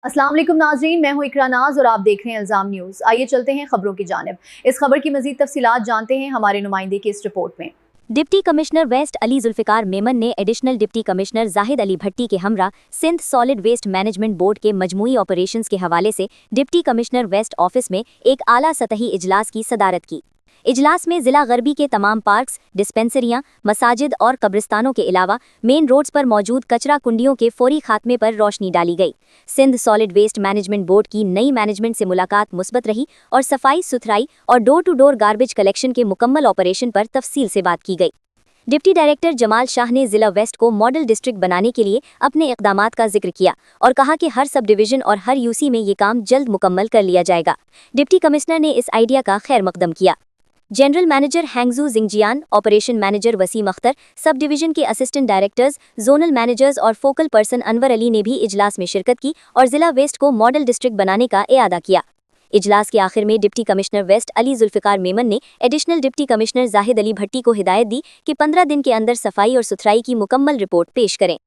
अस्सलाम वालेकुम नाज़रीन, मैं हूँ इकरा नाज और आप देख रहे हैं इल्ज़ाम न्यूज़। आइए चलते हैं खबरों की जानिब। इस खबर की मज़ीद तफसीलात जानते हैं हमारे नुमाइंदे की इस रिपोर्ट में। Deputy commissioner west Ali Zulfiqar Memon ने additional deputy commissioner Zahid Ali Bhatti के हमरा Sindh solid waste management board के मजमूई ऑपरेशंस के हवाले से डिप्टी कमिश्नर वेस्ट ऑफिस में एक आला सतही इजलास की सदारत की। इजलास में जिला गरबी के तमाम पार्क्स, डिस्पेंसरियां, मसाजिद और कब्रिस्तानों के अलावा मेन रोड्स पर मौजूद कचरा कुंडियों के फौरी खात्मे पर रोशनी डाली गई। Sindh solid waste management board की नई मैनेजमेंट से मुलाकात मुस्बत रही और सफाई सुथराई और door to door garbage collection के मुकम्मल ऑपरेशन पर तफसील से बात की गई। डिप्टी डायरेक्टर जमाल शाह ने जिला वेस्ट को मॉडल डिस्ट्रिक्ट बनाने के लिए अपने इक़दामात का जिक्र किया और कहा कि हर सब डिवीजन और हर यूसी में ये काम जल्द मुकम्मल कर लिया जाएगा। डिप्टी कमिश्नर ने इस आइडिया का खैर मकदम किया। General manager Hangzhu Jingjian, operation manager Waseem Akhtar, sub division के असिस्टेंट डायरेक्टर्स, जोनल मैनेजर्स और फोकल पर्सन अनवर अली ने भी इजलास में शिरकत की और जिला वेस्ट को मॉडल डिस्ट्रिक्ट बनाने का इरादा किया। इजलास के आखिर में deputy commissioner west Ali Zulfiqar Memon ने additional deputy commissioner Zahid Ali Bhatti को हिदायत दी कि 15 दिन के अंदर सफाई और सुथराई की मुकम्मल रिपोर्ट पेश करें।